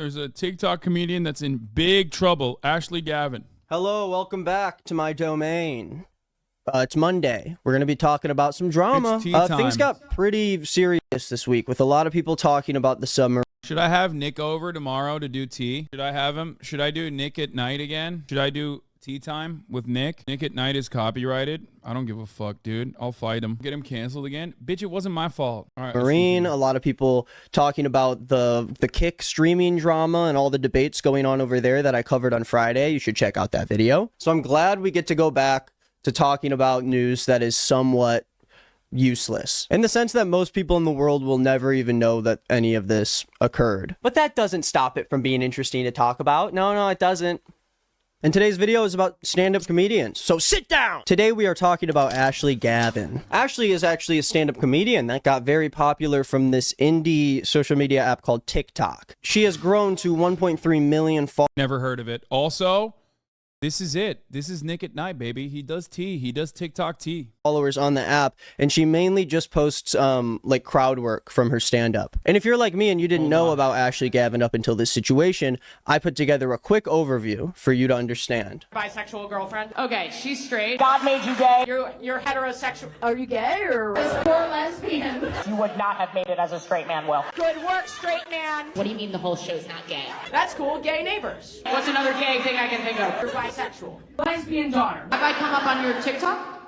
There's a TikTok comedian that's in big trouble, Ashley Gavin. Hello, welcome back to my domain. It's Monday. We're going to be talking about some drama. It's tea time. Things got pretty serious this week with a lot of people talking about the submarine. Should I have Nick over tomorrow to do tea? Should I have him? Should I do Nick at night again? Should I do tea time with Nick? Nick at night is copyrighted. I don't give a fuck, dude. I'll fight him. Get him canceled again. Bitch, it wasn't my fault. All right. A lot of people talking about the Kick streaming drama and all the debates going on over there that I covered on Friday. You should check out that video. So I'm glad we get to go back to talking about news that is somewhat useless, in the sense that most people in the world will never even know that any of this occurred. But that doesn't stop it from being interesting to talk about. No, it doesn't. And today's video is about stand-up comedians, so sit down! Today we are talking about Ashley Gavin. Ashley is actually a stand-up comedian that got very popular from this indie social media app called TikTok. She has grown to 1.3 million followers. Never heard of it. Also, this is it. This is Nick at night, baby. He does tea. He does TikTok tea. Followers on the app, and she mainly just posts like crowd work from her stand-up. And if you're like me and you didn't know about Ashley Gavin up until this situation, I put together a quick overview for you to understand. Bisexual girlfriend. Okay, she's straight. God made you gay. You're heterosexual. Are you gay or? Or lesbian. You would not have made it as a straight man, Will. Good work, straight man. What do you mean the whole show's not gay? That's cool. Gay neighbors. What's another gay thing I can think of? You're bisexual. Lesbian daughter. Have I come up on your TikTok?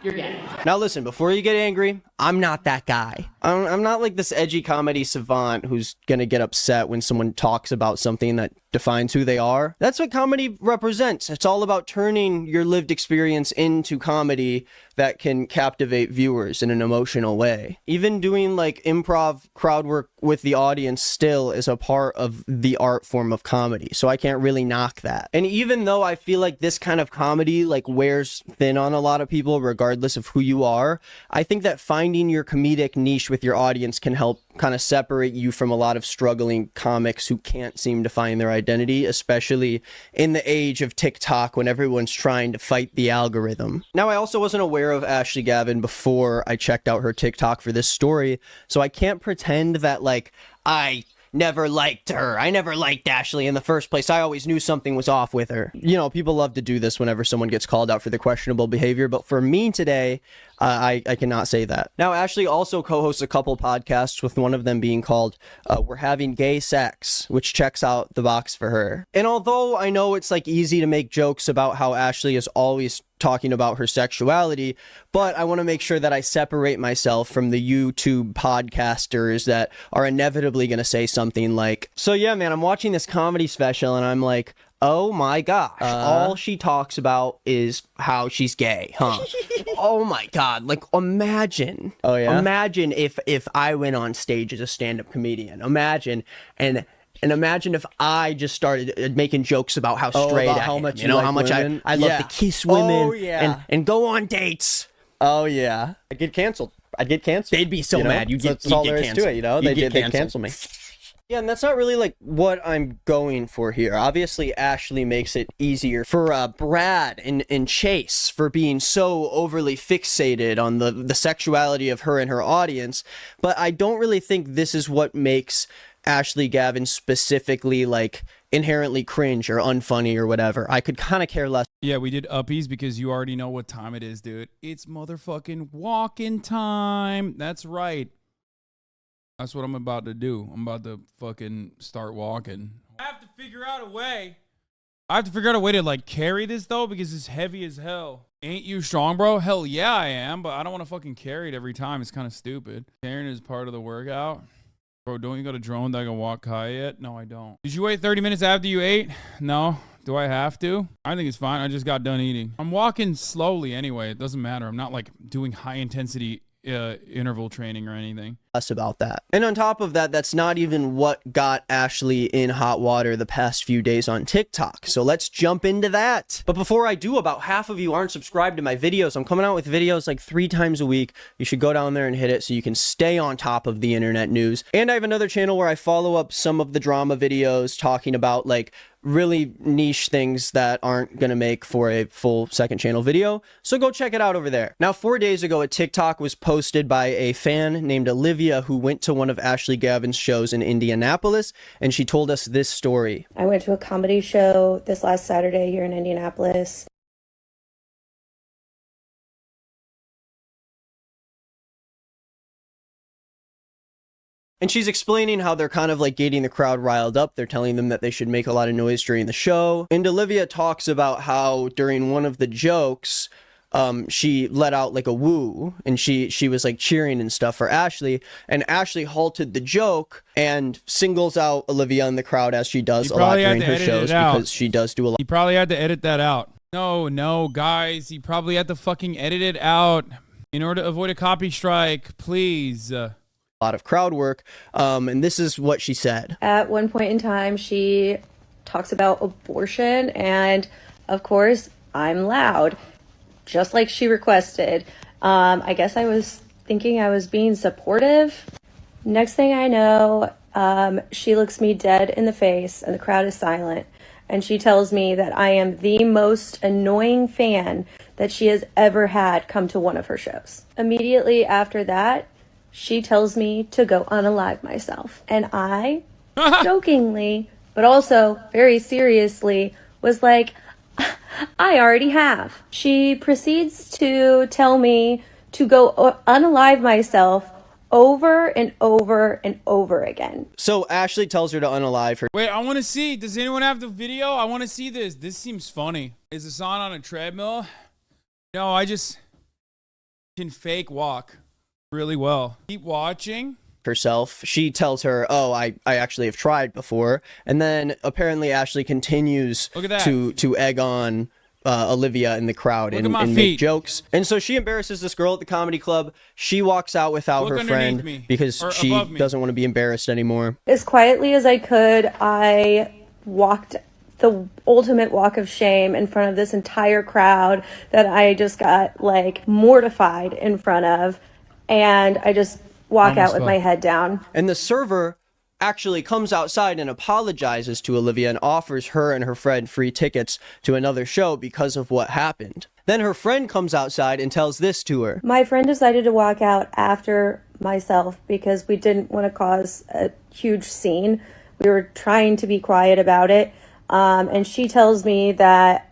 You're gay. Now listen, before you get angry, I'm not that guy. I'm not like this edgy comedy savant who's gonna get upset when someone talks about something that defines who they are. That's what comedy represents. It's all about turning your lived experience into comedy that can captivate viewers in an emotional way. Even doing like improv crowd work with the audience still is a part of the art form of comedy, so I can't really knock that. And even though I feel like this kind of comedy like wears thin on a lot of people regardless of who you are, I think that finding your comedic niche with your audience can help kind of separate you from a lot of struggling comics who can't seem to find their identity, especially in the age of TikTok when everyone's trying to fight the algorithm. Now, I also wasn't aware of Ashley Gavin before I checked out her TikTok for this story, so I can't pretend that like I never liked her. I never liked Ashley in the first place. I always knew something was off with her. You know, people love to do this whenever someone gets called out for their questionable behavior, but for me today, I cannot say that. Now, Ashley also co-hosts a couple podcasts, with one of them being called We're Having Gay Sex, which checks out the box for her. And although I know it's like easy to make jokes about how Ashley is always talking about her sexuality, but I want to make sure that I separate myself from the YouTube podcasters that are inevitably going to say something like, so yeah, man, I'm watching this comedy special and I'm like, oh my gosh, all she talks about is how she's gay, huh? Oh my God, like imagine. Oh yeah? Imagine if I went on stage as a stand-up comedian. Imagine, and imagine if I just started making jokes about how straight I am, you know, how much I love to kiss women and go on dates. Oh yeah. I'd get canceled. They'd be so mad. You'd get canceled. To it, you know? They'd cancel me. Yeah, and that's not really like what I'm going for here. Obviously, Ashley makes it easier for Brad and Chase for being so overly fixated on the sexuality of her and her audience, but I don't really think this is what makes Ashley Gavin specifically like inherently cringe or unfunny or whatever. I could kind of care less. Yeah, we did uppies because you already know what time it is, dude. It's motherfucking walking time. That's right. That's what I'm about to do. I'm about to fucking start walking. I have to figure out a way. To like carry this though, because it's heavy as hell. Ain't you strong, bro? Hell yeah, I am, but I don't want to fucking carry it every time. It's kind of stupid. Carrying is part of the workout. Bro, don't you got a drone that can walk high yet? No, I don't. Did you wait 30 minutes after you ate? No. Do I have to? I think it's fine. I just got done eating. I'm walking slowly anyway. It doesn't matter. I'm not like doing high intensity interval training or anything. Less about that. And on top of that, that's not even what got Ashley in hot water the past few days on TikTok. So let's jump into that. But before I do, about half of you aren't subscribed to my videos. I'm coming out with videos like 3 times a week. You should go down there and hit it so you can stay on top of the internet news. And I have another channel where I follow up some of the drama videos talking about like really niche things that aren't gonna make for a full second channel video, so go check it out over there. Now, 4 days ago, a TikTok was posted by a fan named Olivia Olivia, who went to one of Ashley Gavin's shows in Indianapolis, and she told us this story. I went to a comedy show this last Saturday here in Indianapolis. And she's explaining how they're kind of like getting the crowd riled up. They're telling them that they should make a lot of noise during the show. And Olivia talks about how during one of the jokes, she let out like a woo, and she was like cheering and stuff for Ashley, and Ashley halted the joke and singles out Olivia in the crowd, as she does a lot during her shows, because she does do a lot. He probably had to edit that out. No, guys, he probably had to fucking edit it out in order to avoid a copy strike, please. Lot of crowd work, and this is what she said. At one point in time, she talks about abortion, and of course, I'm loud, just like she requested. I guess I was thinking I was being supportive. Next thing I know, she looks me dead in the face, and the crowd is silent, and she tells me that I am the most annoying fan that she has ever had come to one of her shows. Immediately after that, she tells me to go unalive myself. And I, jokingly, but also very seriously, was like, I already have. She proceeds to tell me to go unalive myself over and over and over again. So Ashley tells her to unalive her. Wait, I want to see. Does anyone have the video? I want to see this. This seems funny. Is Hasan on a treadmill? No, I just can fake walk really well. Keep watching. Herself. She tells her, oh, I actually have tried before. And then apparently Ashley continues to egg on Olivia in the crowd and make jokes. And so she embarrasses this girl at the comedy club. She walks out without her friend because she doesn't want to be embarrassed anymore. As quietly as I could, I walked the ultimate walk of shame in front of this entire crowd that I just got like mortified in front of. And I just walk out with my head down. And the server actually comes outside and apologizes to Olivia and offers her and her friend free tickets to another show because of what happened. Then her friend comes outside and tells this to her. My friend decided to walk out after myself because we didn't want to cause a huge scene. We were trying to be quiet about it. And she tells me that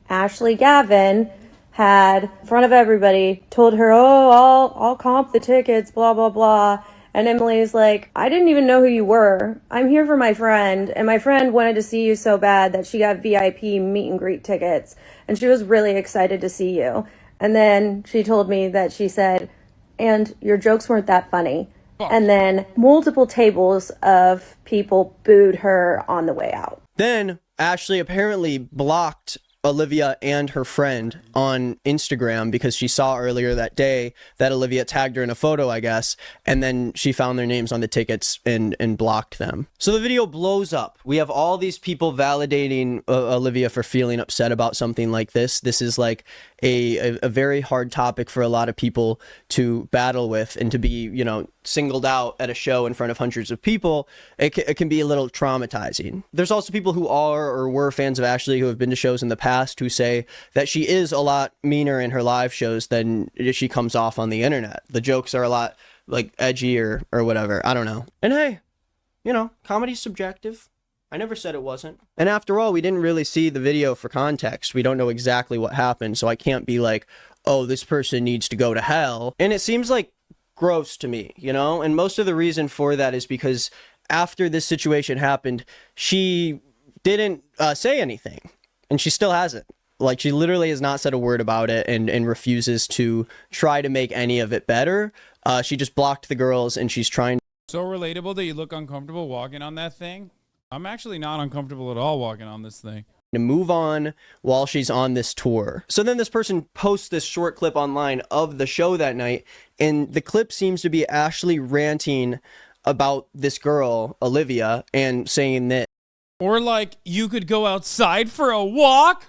Ashley Gavin had, in front of everybody, told her, oh, I'll comp the tickets, blah, blah, blah. And Emily's like, I didn't even know who you were. I'm here for my friend. And my friend wanted to see you so bad that she got VIP meet and greet tickets. And she was really excited to see you. And then she told me that she said, and your jokes weren't that funny. And then multiple tables of people booed her on the way out. Then Ashley apparently blocked Olivia and her friend on Instagram because she saw earlier that day that Olivia tagged her in a photo, I guess, and then she found their names on the tickets and blocked them. So the video blows up. We have all these people validating Olivia for feeling upset about something like this. This is like a very hard topic for a lot of people to battle with, and to be, you know, singled out at a show in front of hundreds of people, it can be a little traumatizing. There's also people who are or were fans of Ashley who have been to shows in the past who say that she is a lot meaner in her live shows than she comes off on the internet. The jokes are a lot like edgy or whatever. I don't know. And hey, you know, comedy's subjective. I never said it wasn't. And after all, we didn't really see the video for context. We don't know exactly what happened, so I can't be like, oh, this person needs to go to hell. And it seems like gross to me, you know? And most of the reason for that is because after this situation happened, she didn't say anything. And she still hasn't. Like, she literally has not said a word about it and refuses to try to make any of it better. She just blocked the girls, and she's trying. So relatable that you look uncomfortable walking on that thing. I'm actually not uncomfortable at all walking on this thing. To move on while she's on this tour. So then this person posts this short clip online of the show that night, and the clip seems to be Ashley ranting about this girl, Olivia, and saying that. Or like, you could go outside for a walk?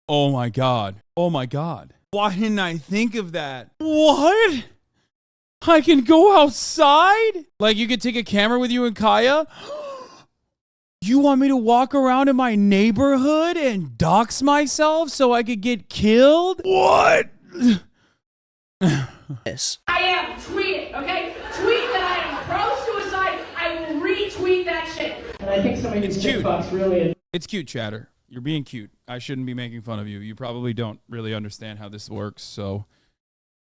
Oh my God. Oh my God. Why didn't I think of that? What? I can go outside? Like, you could take a camera with you and Kaya? You want me to walk around in my neighborhood and dox myself so I could get killed? What? This. I am. Tweet it, okay? Tweet that I am pro-suicide. I will retweet that shit. And I think some of you sick fucks really... It's cute, chatter. You're being cute. I shouldn't be making fun of you. You probably don't really understand how this works, so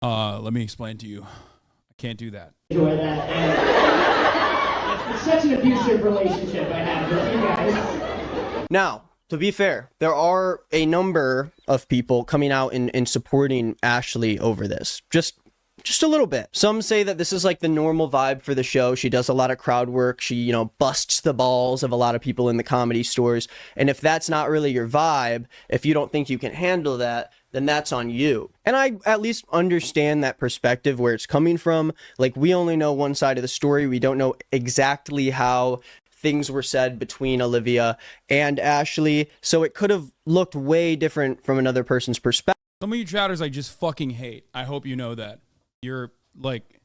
let me explain to you. I can't do that. Enjoy that. And it's such an abusive relationship I have with you guys. Now, to be fair, there are a number of people coming out and supporting Ashley over this. Just a little bit. Some say that this is like the normal vibe for the show. She does a lot of crowd work. She, you know, busts the balls of a lot of people in the comedy stores. And if that's not really your vibe, if you don't think you can handle that, then that's on you. And I at least understand that perspective where it's coming from. Like, we only know one side of the story. We don't know exactly how things were said between Olivia and Ashley. So it could have looked way different from another person's perspective. Some of you chatters I just fucking hate. I hope you know that. You're like,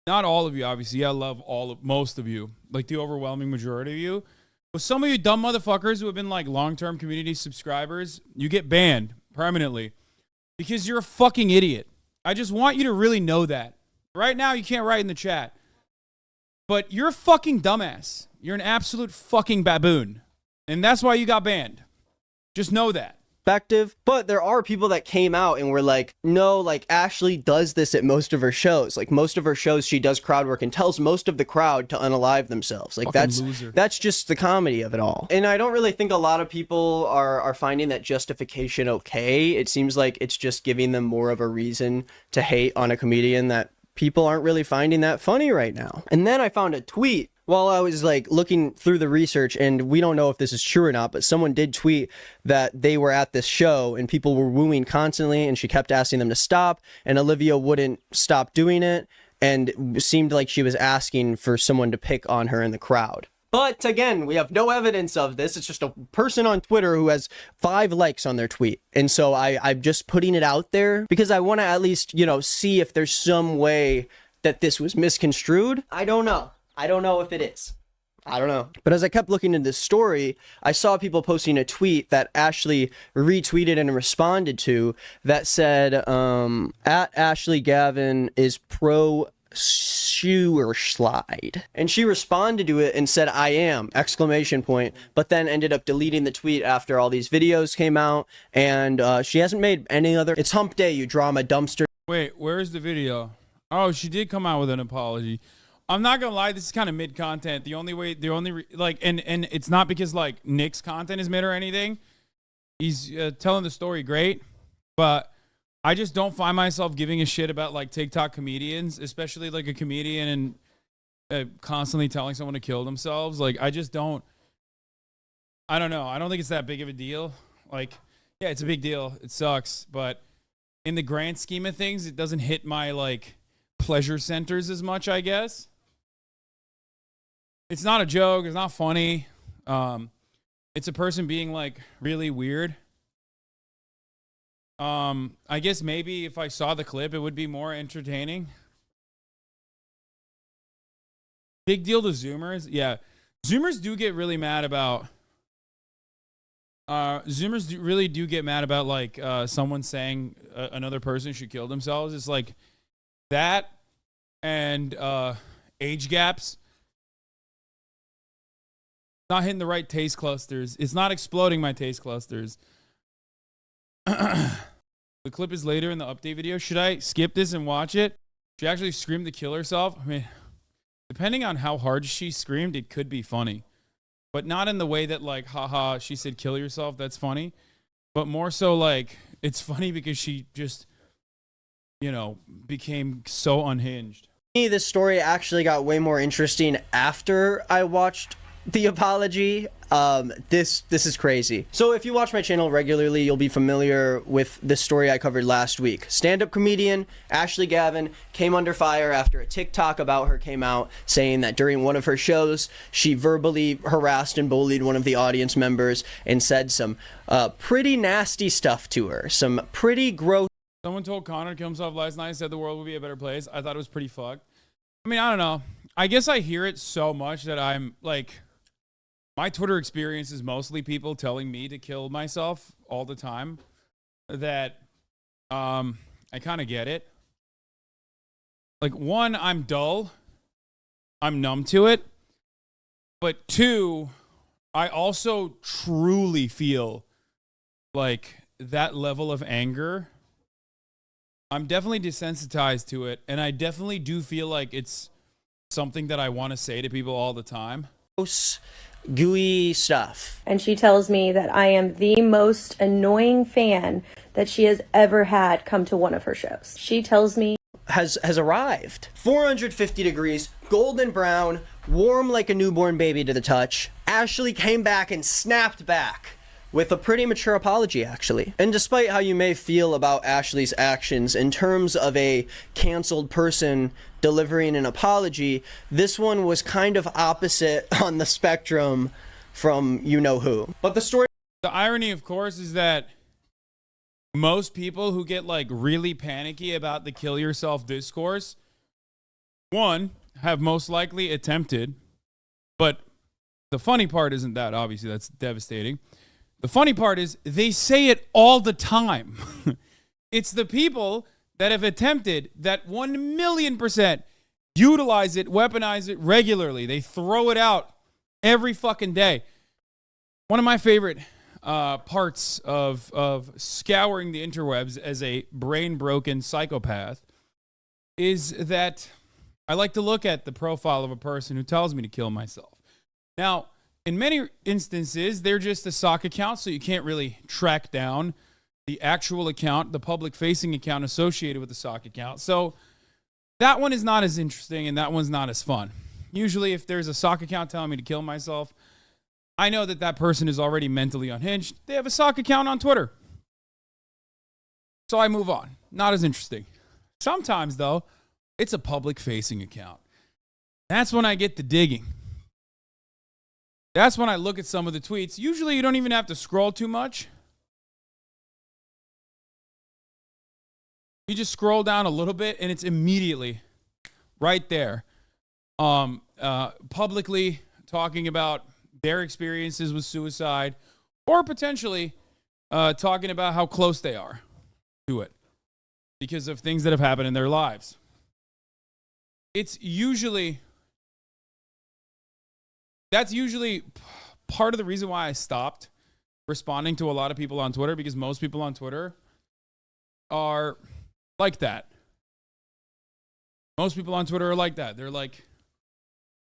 not all of you, obviously. I love most of you, like the overwhelming majority of you. But some of you dumb motherfuckers who have been like long-term community subscribers, you get banned permanently because you're a fucking idiot. I just want you to really know that. Right now, you can't write in the chat, but you're a fucking dumbass. You're an absolute fucking baboon, and that's why you got banned. Just know that. But there are people that came out and were like, no, like, Ashley does this at most of her shows. Like, most of her shows, she does crowd work and tells most of the crowd to unalive themselves. Like, that's just the comedy of it all. And I don't really think a lot of people are finding that justification okay. It seems like it's just giving them more of a reason to hate on a comedian that people aren't really finding that funny right now. And then I found a tweet while I was like looking through the research, and we don't know if this is true or not, but someone did tweet that they were at this show and people were wooing constantly, and she kept asking them to stop, and Olivia wouldn't stop doing it, and it seemed like she was asking for someone to pick on her in the crowd. But again, we have no evidence of this. It's just a person on Twitter who has 5 likes on their tweet. And so I'm just putting it out there because I want to at least, you know, see if there's some way that this was misconstrued. I don't know. I don't know if it is. I don't know. But as I kept looking into this story, I saw people posting a tweet that Ashley retweeted and responded to that said, at Ashley Gavin is pro sewer slide. And she responded to it and said, I am, ! But then ended up deleting the tweet after all these videos came out. And she hasn't made any other. It's hump day, you drama dumpster. Wait, where's the video? Oh, she did come out with an apology. I'm not gonna lie, this is kind of mid content. And it's not because like Nick's content is mid or anything. He's telling the story great, but I just don't find myself giving a shit about like TikTok comedians, especially like a comedian and constantly telling someone to kill themselves. Like, I just don't. I don't know. I don't think it's that big of a deal. Like, yeah, it's a big deal. It sucks, but in the grand scheme of things, it doesn't hit my like pleasure centers as much, I guess. It's not a joke. It's not funny. It's a person being like really weird. I guess maybe if I saw the clip, it would be more entertaining. Big deal to Zoomers. Yeah. Zoomers do get really mad about, really do get mad about like, someone saying another person should kill themselves. It's like that and, age gaps. Not hitting the right taste clusters. It's not exploding my taste clusters. The clip is later in the update video. Should I skip this and watch it? She actually screamed to kill herself. I mean, depending on how hard she screamed, it could be funny. But not in the way that like, haha, she said kill yourself. That's funny. But more so like, it's funny because she just, you know, became so unhinged. This story actually got way more interesting after I watched the apology. This is crazy. So if you watch my channel regularly, you'll be familiar with the story I covered last week. Stand-up comedian Ashley Gavin came under fire after a TikTok about her came out saying that during one of her shows, she verbally harassed and bullied one of the audience members and said some pretty nasty stuff to her. Some pretty gross. Someone told Connor to kill himself last night, said the world would be a better place. I thought it was pretty fucked. I mean, I don't know. I guess I hear it so much that I'm like, my Twitter experience is mostly people telling me to kill myself all the time that I I kind of get it. Like, one, I'm dull. I'm numb to it. But two, I also truly feel like that level of anger, I'm definitely desensitized to it. And I definitely do feel like it's something that I want to say to people all the time. Gross, gooey stuff. And she tells me that I am the most annoying fan that she has ever had come to one of her shows. She tells me Has arrived. 450 degrees, golden brown, warm like a newborn baby to the touch. Ashley came back and snapped back with a pretty mature apology, actually. And despite how you may feel about Ashley's actions in terms of a canceled person delivering an apology, this one was kind of opposite on the spectrum from you-know-who. But the story... The irony, of course, is that most people who get like really panicky about the kill yourself discourse, one, have most likely attempted, but the funny part isn't that, obviously that's devastating. The funny part is they say it all the time. It's the people that have attempted that 1,000,000% utilize it, weaponize it regularly. They throw it out every fucking day. One of my favorite parts of scouring the interwebs as a brain-broken psychopath is that I like to look at the profile of a person who tells me to kill myself. Now, in many instances, they're just a sock account, so you can't really track down the actual account, the public-facing account associated with the sock account. So that one is not as interesting, and that one's not as fun. Usually, if there's a sock account telling me to kill myself, I know that that person is already mentally unhinged. They have a sock account on Twitter. So I move on. Not as interesting. Sometimes, though, it's a public-facing account. That's when I get the digging. That's when I look at some of the tweets. Usually, you don't even have to scroll too much. You just scroll down a little bit, and it's immediately right there. Publicly talking about their experiences with suicide, or potentially talking about how close they are to it because of things that have happened in their lives. That's usually part of the reason why I stopped responding to a lot of people on Twitter, because most people on Twitter are like that. Most people on Twitter are like that. They're like,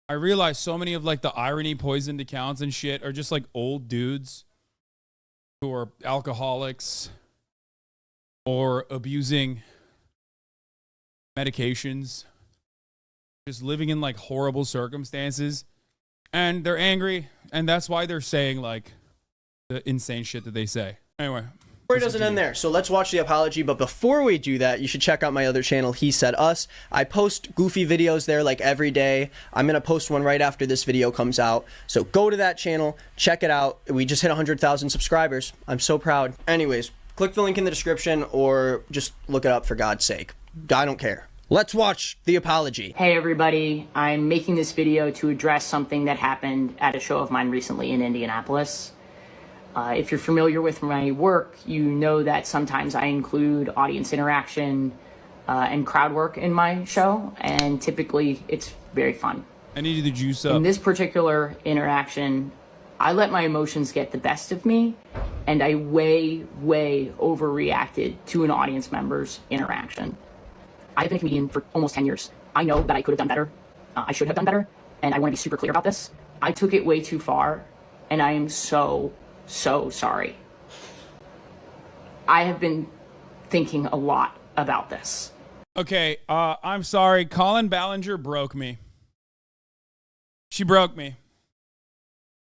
I realize so many of like the irony poisoned accounts and shit are just like old dudes who are alcoholics or abusing medications, just living in like horrible circumstances, and they're angry, and that's why they're saying like the insane shit that they say. Anyway. Story doesn't end there, so let's watch the apology. But before we do that, you should check out my other channel, He Said Us. I post goofy videos there like every day. I'm gonna post one right after this video comes out, so go to that channel, check it out. We just hit 100,000 subscribers. I'm so proud. Anyways, click the link in the description or just look it up, for God's sake. I don't care. Let's watch the apology. Hey everybody, I'm making this video to address something that happened at a show of mine recently in Indianapolis. If you're familiar with my work, you know that sometimes I include audience interaction and crowd work in my show, and typically it's very fun. I need you to juice up. In this particular interaction, I let my emotions get the best of me, and I way overreacted to an audience member's interaction. I've been a comedian for almost 10 years. I know that I could have done better. I should have done better, and I want to be super clear about this. I took it way too far, and I am so sorry. I have been thinking a lot about this. Okay, I'm sorry. Colin Ballinger broke me. She broke me.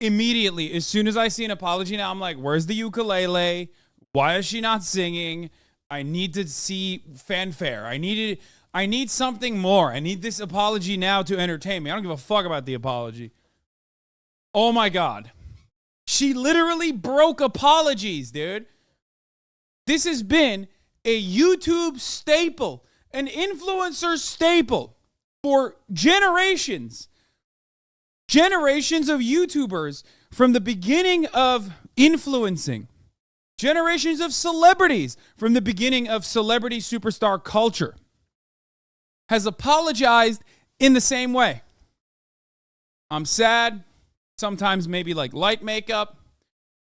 Immediately, as soon as I see an apology now, I'm like, where's the ukulele? Why is she not singing? I need to see fanfare. I need something more. I need this apology now to entertain me. I don't give a fuck about the apology. Oh my God. She literally broke apologies, dude. This has been a YouTube staple, an influencer staple for generations. Generations of YouTubers from the beginning of influencing Generations of celebrities from the beginning of celebrity superstar culture has apologized in the same way. I'm sad. Sometimes maybe like light makeup.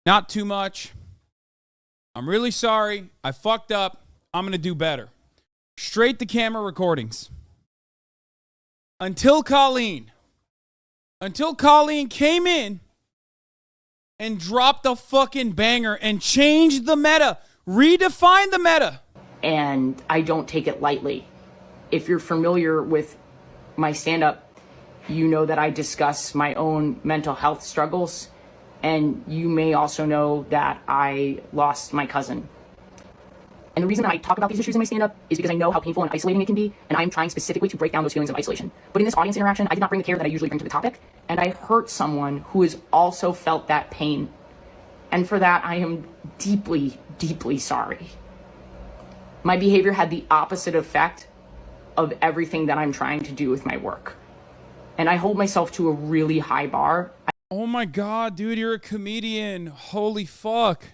Not too much. I'm really sorry. I fucked up. I'm going to do better. Straight to camera recordings. Until Colleen came in and dropped a fucking banger and changed the meta, redefined the meta. And I don't take it lightly. If you're familiar with my stand-up, you know that I discuss my own mental health struggles, and you may also know that I lost my cousin. And the reason that I talk about these issues in my stand-up is because I know how painful and isolating it can be, and I am trying specifically to break down those feelings of isolation. But in this audience interaction, I did not bring the care that I usually bring to the topic, and I hurt someone who has also felt that pain. And for that, I am deeply, deeply sorry. My behavior had the opposite effect of everything that I'm trying to do with my work. And I hold myself to a really high bar. Oh my God, dude, you're a comedian. Holy fuck.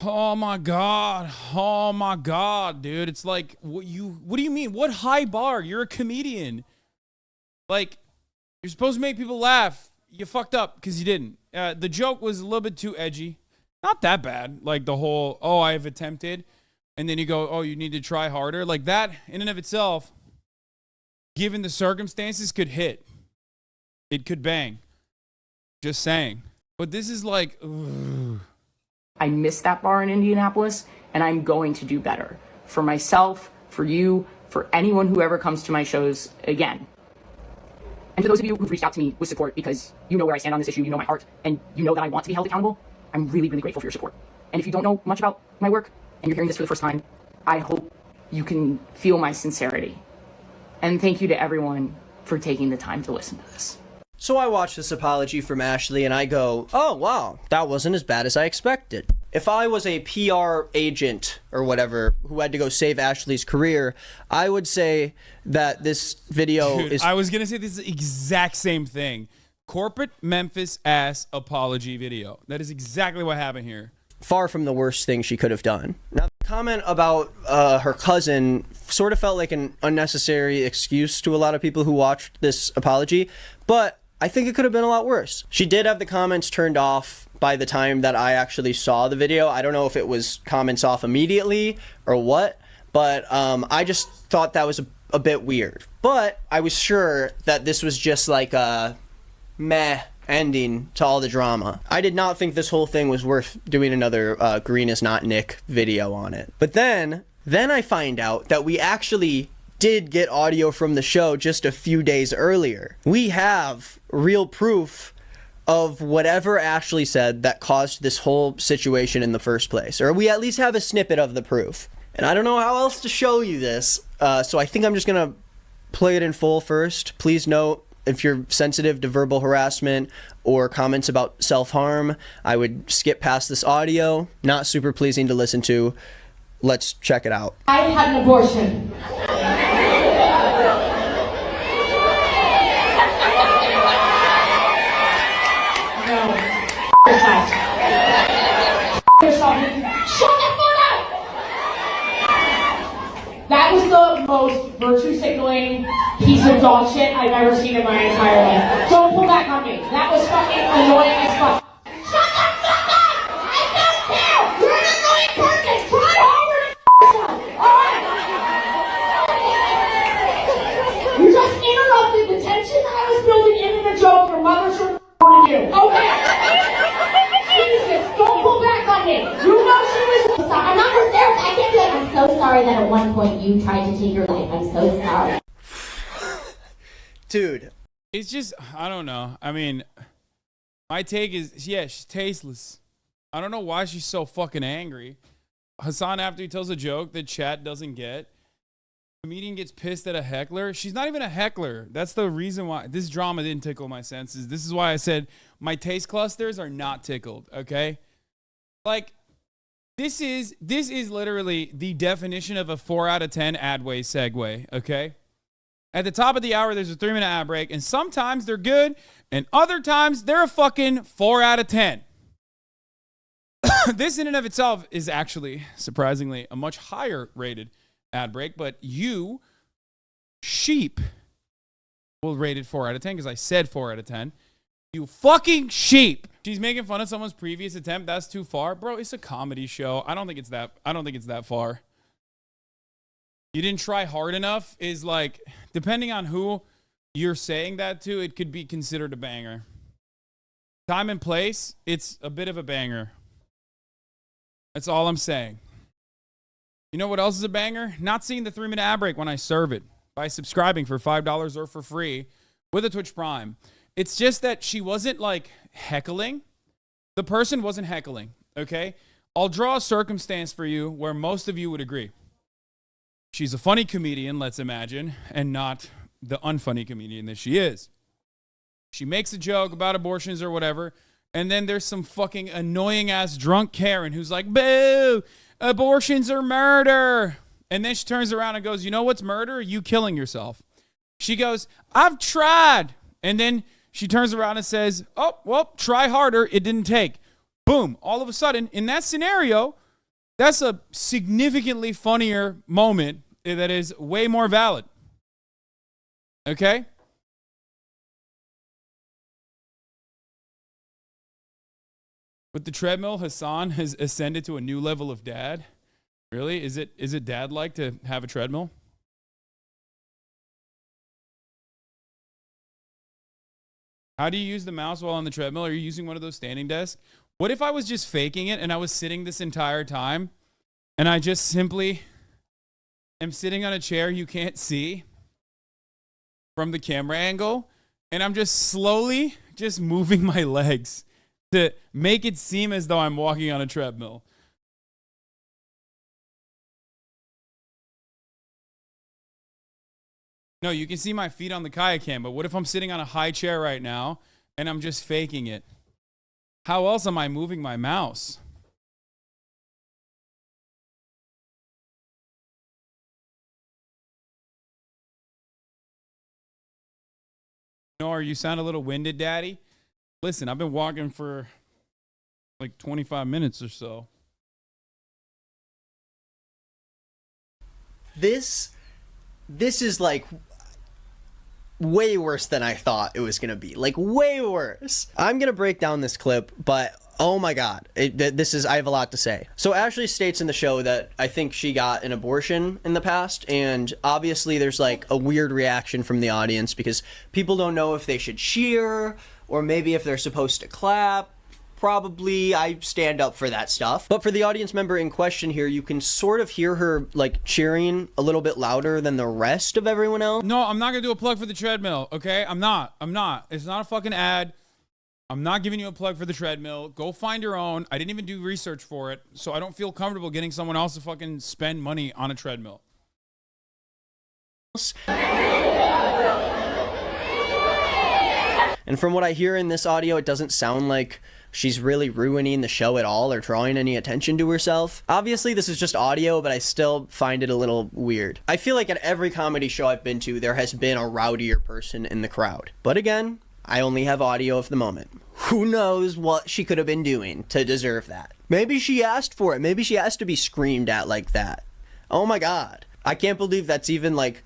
Oh my God. Oh my God, dude. It's like, what do you mean? What high bar? You're a comedian. Like, you're supposed to make people laugh. You fucked up because you didn't. The joke was a little bit too edgy. Not that bad. Like the whole, oh, I've attempted. And then you go, oh, you need to try harder. Like that in and of itself, given the circumstances, could hit. It could bang. Just saying. But this is like, ugh. I missed that bar in Indianapolis, and I'm going to do better. For myself, for you, for anyone who ever comes to my shows again. And for those of you who've reached out to me with support because you know where I stand on this issue, you know my heart, and you know that I want to be held accountable, I'm really, really grateful for your support. And if you don't know much about my work, and you're hearing this for the first time, I hope you can feel my sincerity. And thank you to everyone for taking the time to listen to this. So I watch this apology from Ashley and I go, oh wow, that wasn't as bad as I expected. If I was a PR agent or whatever who had to go save Ashley's career, I would say that this video is... I was going to say this exact same thing. Corporate Memphis ass apology video. That is exactly what happened here. Far from the worst thing she could have done. Now, the comment about her cousin sort of felt like an unnecessary excuse to a lot of people who watched this apology, but I think it could have been a lot worse. She did have the comments turned off by the time that I actually saw the video. I don't know if it was comments off immediately or what, but I just thought that was a bit weird. But I was sure that this was just like a meh ending to all the drama. I did not think this whole thing was worth doing another Green is Not Nick video on it. But then I find out that we actually did get audio from the show just a few days earlier. We have real proof of whatever Ashley said that caused this whole situation in the first place. Or we at least have a snippet of the proof. And I don't know how else to show you this, so I think I'm just gonna play it in full first. Please note, if you're sensitive to verbal harassment or comments about self-harm, I would skip past this audio. Not super pleasing to listen to. Let's check it out. I had an abortion. Shut the fuck up! That was the most virtue signaling piece of dog shit I've ever seen in my entire life. Don't pull back on me. That was fucking annoying as fuck. Shut the fuck up! I don't care! You're an annoying person! Try harder to yourself! Alright? You just interrupted the tension that I was building into the joke your mother should have you. Okay? Jesus, don't pull back on me. You know she was... I'm not her therapist. I can't do it. I'm so sorry that at one point you tried to take your life. I'm so sorry. Dude. It's just, I don't know. I mean, my take is, yeah, she's tasteless. I don't know why she's so fucking angry. Hasan, after he tells a joke that chat doesn't get, the comedian gets pissed at a heckler. She's not even a heckler. That's the reason why this drama didn't tickle my senses. This is why I said my taste clusters are not tickled, okay? Like, this is literally the definition of a 4 out of 10 Adway segue, okay? At the top of the hour, there's a 3-minute ad break, and sometimes they're good, and other times they're a fucking 4 out of 10. This in and of itself is actually, surprisingly, a much higher rated ad break, but you sheep will rate it 4 out of 10 because I said 4 out of 10. You fucking sheep. She's making fun of someone's previous attempt. That's too far. Bro, it's a comedy show. I don't think it's that far. You didn't try hard enough is like, depending on who you're saying that to, it could be considered a banger. Time and place, it's a bit of a banger. That's all I'm saying. You know what else is a banger? Not seeing the 3-minute ad break when I serve it by subscribing for $5 or for free with a Twitch Prime. It's just that she wasn't like heckling. The person wasn't heckling, okay? I'll draw a circumstance for you where most of you would agree. She's a funny comedian, let's imagine, and not the unfunny comedian that she is. She makes a joke about abortions or whatever, and then there's some fucking annoying-ass drunk Karen who's like, boo, abortions are murder. And then she turns around and goes, you know what's murder? You killing yourself. She goes, I've tried. And then she turns around and says, oh, well, try harder. It didn't take. Boom. All of a sudden, in that scenario, that's a significantly funnier moment that is way more valid. Okay? With the treadmill, Hasan has ascended to a new level of dad. Really? Is it dad-like to have a treadmill? How do you use the mouse while on the treadmill? Are you using one of those standing desks? What if I was just faking it and I was sitting this entire time and I just simply am sitting on a chair you can't see from the camera angle and I'm just slowly just moving my legs to make it seem as though I'm walking on a treadmill? No, you can see my feet on the kayak cam, but what if I'm sitting on a high chair right now and I'm just faking it? How else am I moving my mouse? Nor, you sound a little winded, Daddy. Listen, I've been walking for like 25 minutes or so. This is like way worse than I thought it was going to be. Like way worse. I'm going to break down this clip, but oh my God, I have a lot to say. So Ashley states in the show that I think she got an abortion in the past, and obviously there's like a weird reaction from the audience because people don't know if they should cheer or maybe if they're supposed to clap. Probably I stand up for that stuff. But for the audience member in question here, you can sort of hear her like cheering a little bit louder than the rest of everyone else. No, I'm not going to do a plug for the treadmill, okay? I'm not. It's not a fucking ad. I'm not giving you a plug for the treadmill. Go find your own. I didn't even do research for it, so I don't feel comfortable getting someone else to fucking spend money on a treadmill. And from what I hear in this audio, it doesn't sound like she's really ruining the show at all or drawing any attention to herself. Obviously, this is just audio, but I still find it a little weird. I feel like at every comedy show I've been to, there has been a rowdier person in the crowd. But again, I only have audio of the moment. Who knows what she could have been doing to deserve that? Maybe she asked for it. Maybe she asked to be screamed at like that. Oh my God. I can't believe that's even like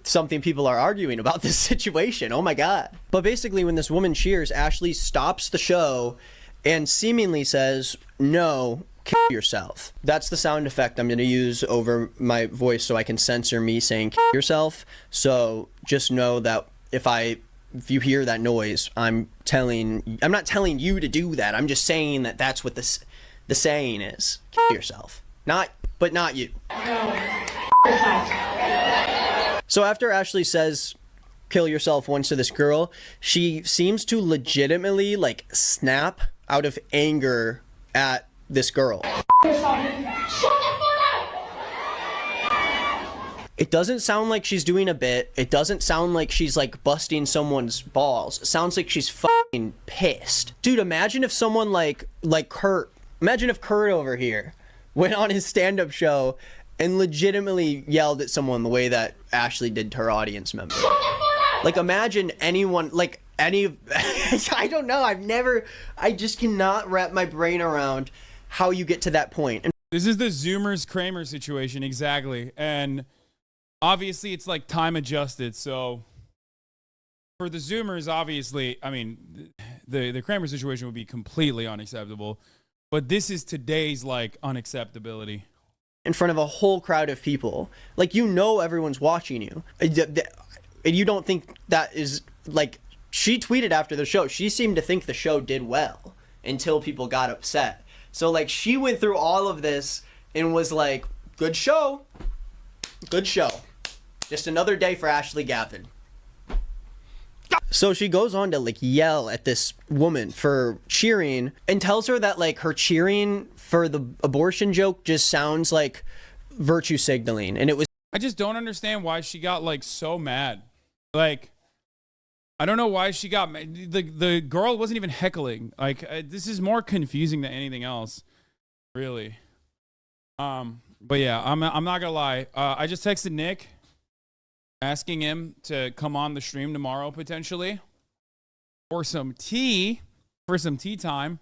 something people are arguing about this situation. Oh my God. But basically, when this woman cheers, Ashley stops the show and seemingly says, no, kill yourself. That's the sound effect I'm going to use over my voice so I can censor me saying kill yourself. So just know that if you hear that noise, I'm not telling you to do that. I'm just saying that that's what the saying is. Kill yourself. Not you. So after Ashley says kill yourself once to this girl, she seems to legitimately like snap out of anger at this girl. It doesn't sound like she's doing a bit. It doesn't sound like she's like busting someone's balls. It sounds like she's fucking pissed. Dude, imagine if someone like Kurt, imagine if Kurt over here went on his stand-up show and legitimately yelled at someone the way that Ashley did to her audience member. Like imagine anyone, like any, I don't know, I just cannot wrap my brain around how you get to that point. And this is the Zoomers Kramer situation, exactly. And obviously it's like time adjusted. So for the Zoomers, obviously, I mean, the Kramer situation would be completely unacceptable. But this is today's like unacceptability. in front of a whole crowd of people, like, you know, everyone's watching you, and you don't think that is like, she tweeted after the show, she seemed to think the show did well until people got upset. So like, she went through all of this and was like, good show, just another day for Ashley Gavin. So she goes on to like yell at this woman for cheering and tells her that like her cheering for the abortion joke just sounds like virtue signaling. And it was, I just don't understand why she got like so mad. Like, I don't know why she got mad. The girl wasn't even heckling. Like, this is more confusing than anything else, really. But yeah, I'm not gonna lie. I just texted Nick asking him to come on the stream tomorrow potentially for some tea time.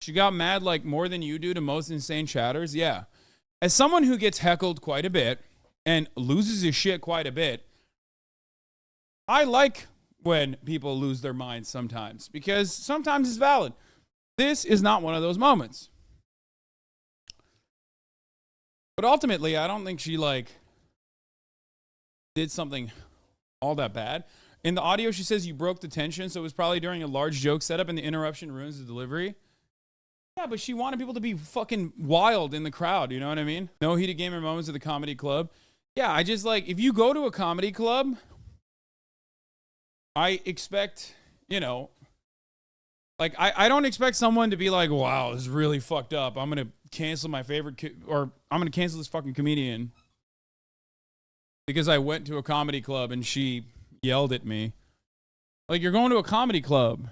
She got mad like more than you do to most insane chatters. Yeah. As someone who gets heckled quite a bit and loses his shit quite a bit, I like when people lose their minds sometimes, because sometimes it's valid. This is not one of those moments. But ultimately, I don't think she like did something all that bad. In the audio, she says you broke the tension, so it was probably during a large joke setup and the interruption ruins the delivery. Yeah, but she wanted people to be fucking wild in the crowd, you know what I mean? No heated gamer moments at the comedy club. Yeah, I just like, if you go to a comedy club, I expect, you know, like, I don't expect someone to be like, wow, this is really fucked up. I'm going to cancel my favorite, or I'm going to cancel this fucking comedian because I went to a comedy club and she yelled at me. Like, you're going to a comedy club.